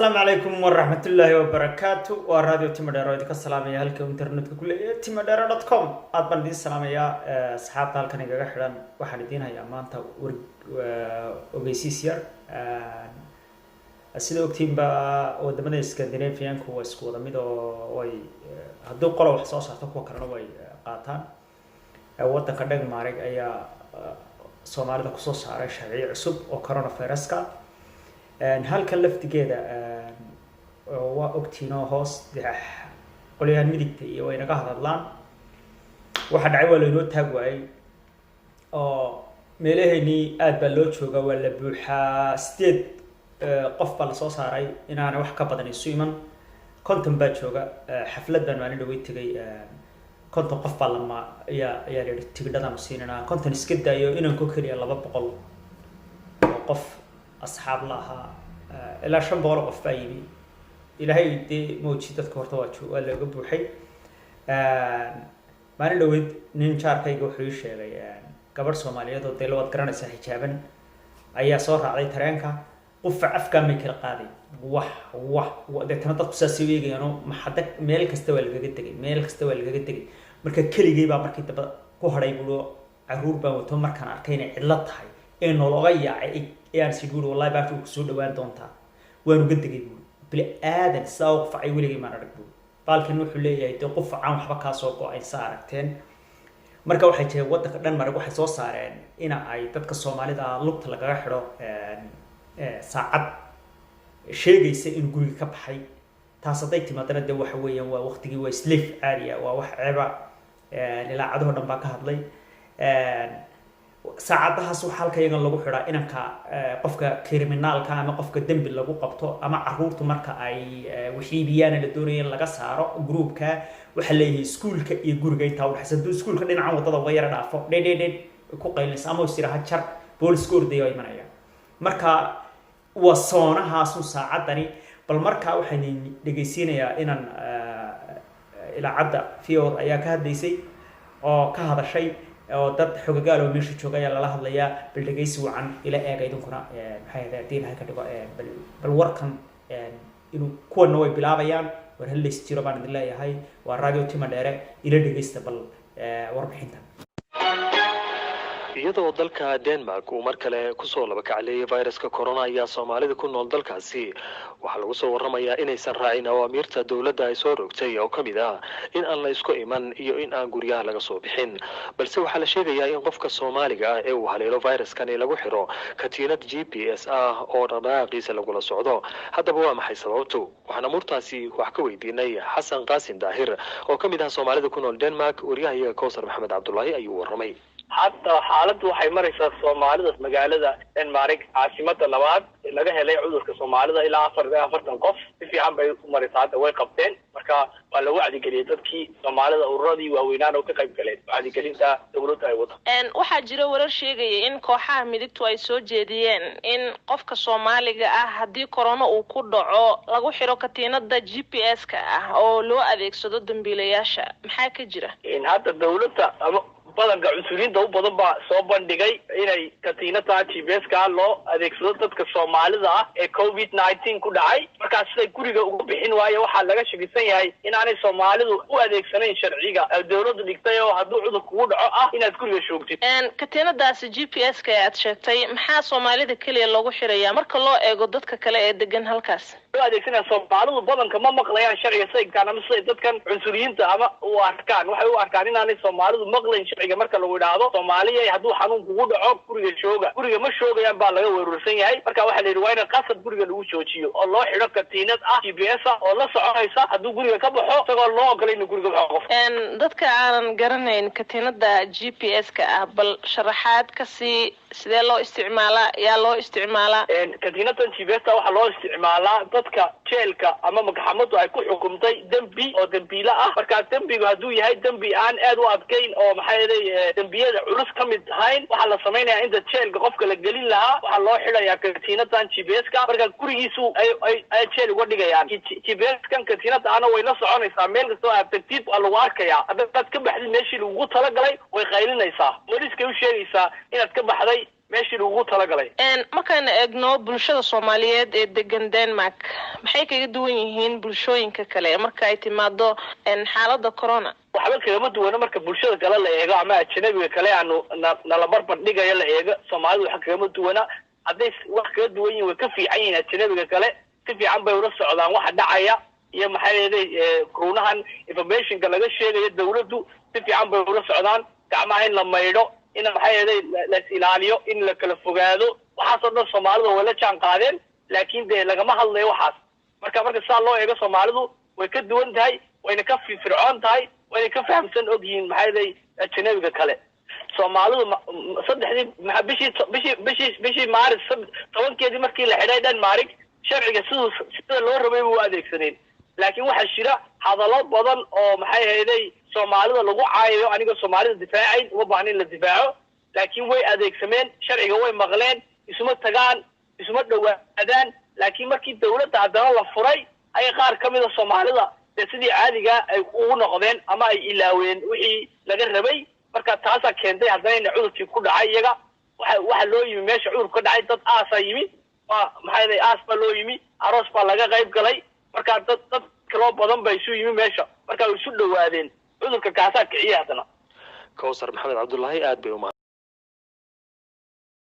السلام عليكم ورحمة الله وبركاته وراديو تيمديرو idinka salaamaya halka internetka ku leeyahay timedero.com aad baan idin salaamaya asxaabta halkan igaga xiran waxaan idin hayaa maanta ogeysiis yar sida ogtiinba wadamada Scandinavian-ku waa isku wada mid oo way haduu qolo wax soo saarto kuwa kalena way qaataan wadanka Denmark ayaa Soomaalida ku soo saaray sharci cusub oo coronavirus-ka halka laftigeeda waa ogtiino hoos qolyahan midigta iyo way naga hadlaan waxa dhacay waa loo taag waayay oo meelaheeni aad baa loo jooga waa la buuxaa sideed qof baa la soo saaray inaana wax ka badan isu iman konton baa jooga xafladan maalin dhaweey tagay konton qof baa lama ayaa tigidhada siinana konton iska daayo inaan ku kaliya 200 qof أصحاب لها إلا شن بقول قفايني إلى هاي دي موجودة كورتوا شو ولا جبوا حي ما نلود ننشار كي يجوا شيء كبر سوماليا ده تلوت كرنا سهي جابن أي صار عليه ترانكا قف أفكار مكر قاضي وده تنطق ساسيوي يعني ما حد مالك استوى الجدتي مالك استوى الجدتي مركز كل جيبا مركز تبى كهرة يقولوا عروبة وتم مركز أركين علت هاي إنه لغاية يعني سيقول والله بعرف كسود وين دونتا وين قد تجيبون بلا آدم ساق في عيولي ما نركبه قال كأنه حلية يتوقف عام حبكة سوق أي سارتين مركب واحد وده كذا مركب واحد صار سارين إنا أي تتكسر مالي ده لقط لقى حرا ساعات شيء جيس إنه يقول كبحي تصدقت ما ترى ده وحويا ووقت جوا سليف عالية ووحعبة لا عده هذا بقى هذلي saacadahaas waxa halkayaga lagu xiraa inanka qofka criminalka ama qofka dambi lagu qabto ama caruurtu marka ay waxiibiyaan la doonayeen laga saaro groupka waxa leeyahay iskuulka iyo guriga inta wax xasan iskuulka dhinaca wadada way yara dhaafo dheedheed ku qaylinaysa ama isiraha jar booliska ordayo imanaya marka wasoonahaas saacadani bal marka waxaan dhageysiinayaa inaan ilaacada fiyood ayaa ka hadlaysay oo ka hadashay oo dad xogagal oo meesha joogay la hadlaya bildageysi wacan ila eegay idinkuna maxay hadeen halka dhigo bal warkan inuu kuwana way bilaabayaan war hal leestiro baan idin leeyahay waa radio Timedere ila dhageysta bal warbixinta iyadoo dalka Denmark uu mar kale ku soo laba kaclay viruska corona ayaa Soomaalida ku nool dalkaasi waxa lagu soo waramayaa inaysan raacin awaamirta dawladda ay soo rogtay oo kamid ah in aan la isku iman iyo in aan guriyaha laga soo bixin balse waxa la sheegayaa in qofka Soomaaliga ah ee uu haleelo viruskan lagu xiro katiinad GPS ah oo dhaqaaqiisa lagu la socdo haddaba waa maxay sababtu waxaan murtaasi wax ka weydiinay Xasan Qaasim Daahir oo kamid ah Soomaalida ku nool Denmark wariyaha Kowsar Maxamed Cabdullaahi ayuu waramay حتى حالته waxay maraysaa Soomaalida magaalada Denmark caasimada labaad laga helay cudurka Soomaalida ilaa 40 qof si fiican bay u maraysaa way qabteen marka waa la wacdi galiyay dadkii Soomaalida ururadii waaweynaan oo ka qayb galeen wacdi galinta dawladda ay wado waxa jira warar sheegaya in kooxaha midigtu ay soo jeediyeen in qofka Soomaaliga ah hadii corona uu ku dhaco lagu xiro katiinada GPS-ka ah oo loo adeegsado dambiilayaasha maxaa ka jira in hadda dawladda badanka cunsurinta u badan baa soo bandhigay inay katiinada GPS-ka loo adeegsado dadka Soomaalida ah ee COVID-19 ku dhacay markaas ay guriga ugu bixin waayo waxa laga shakisan yahay inaanay Soomaalidu u adeegsaneyn sharciga dawladdu dhigtay oo haduu cudur kugu dhaco ah inaad guriga joogtid katiinadaas GPS-ka aad sheegtay maxaa Soomaalida kaliya lagu xirayaa marka loo eego dadka kale ee degan halkaas adeegsanaa Soomaalidu badanka ma maqlayaan sharciga sayidkan ama dadkan cunsuriyiinta ama u arkaan waxay u arkaan inaanay Soomaalidu maqlayn sharciga marka lagu yiraahdo Soomaaliya haduu xanuun kugu dhaco guriga ma shoogayaan baa laga weerarsan yahay marka waxa la yiri waa in qasab guriga lagu joojiyo oo loo xiro katiinad GPS oo la soconaysa haduu guriga ka baxo isagoo loo ogolayn guriga baxo qof dadka aan garanayn katiinada GPS-ka ah bal sharaxaad ka sii sidee loo isticmaalaa yaa loo isticmaalaa katiinada GPS-ka waxa loo isticmaalaa dadka jeelka ama maxkamaddu ay ku xukumtay dambi oo dambiila ah marka dambigu haduu yahay dambi aan aad u adkeyn oo maxay dambiyada culus kamid ahayn waxa la sameeyaa inta jeelka qofka la gelin lahaa waxa loo xirayaa katiinadan GPS-ka marka gurigiisu ay jeel uga dhigayaan GPS-kan katiinada ana way la soconaysaa meel kasta oo aad tagtid waa lagu arkayaa haddaad ka baxdid meeshii lagu talagalay way qaylinaysaa booliiska u sheegaysaa inaad ka baxday meeshii lagu talagalay. markaan eegno bulshada Soomaaliyeed ee degan Denmark maxay kaga duwan yihiin bulshooyinka kale marka ay timaado xaaladda corona? waxba kaga duwan marka bulshada kale la eego ama ajnabiga kale aanu nala barbar dhigayo la eego. Soomaalidu waxa kaga duwana haday wax kaga duwan yihiin way ka fiican yihiin ajnabiga kale, si fiican bay ula socdaan waxa dhacaya iyo maxay leedahay coronahan information-ka laga sheegayo dawladdu si fiican bay ula socdaan. gacmaha in la maydho, in maxay leedahay la ilaaliyo, in la kala fogaado, waxaas oo dhan Soomaalidu way la jaan qaadeen, laakiin lagama hadlayo waxaas. marka saa loo eego Soomaalidu way ka duwan tahay, wayna ka firfircoon tahay, wayna ka fahamsan ogyihiin maxay leedahay ajnabiga kale. Soomaalidu bishii Maaris 10keedii markii la xidhay Denmark sharciga sida loo rabay uu adeegsaneen, laakiin waxa jira hadallo badan oo maxay hayday Soomaalida lagu caayo. aniga Soomaalida difaacayn uma baahnin la difaaco, laakiin way adeegsameen, sharciga way maqleen, isuma tagaan, isuma dhawaadaan. laakiin markii dawladda haddana la furay ay qaar ka mid ah Soomaalida sidii caadiga ay ugu noqdeen ama ay ilaaween wixii laga rabay. marka taasa keentay haddana in cudurkii ku dhacay iyaga. waxa loo yimi meesha cudurku ka dhacay dad aasa yimi, maxay leeyahay aas baa loo yimi, aroos baa laga qayb galay. marka dad kala badan bay isu yimi meesha, marka way isu dhawaadeen, cudurka kaasaa kiciya haddana. Kawsar Maxamed Cabdullaahi aad bay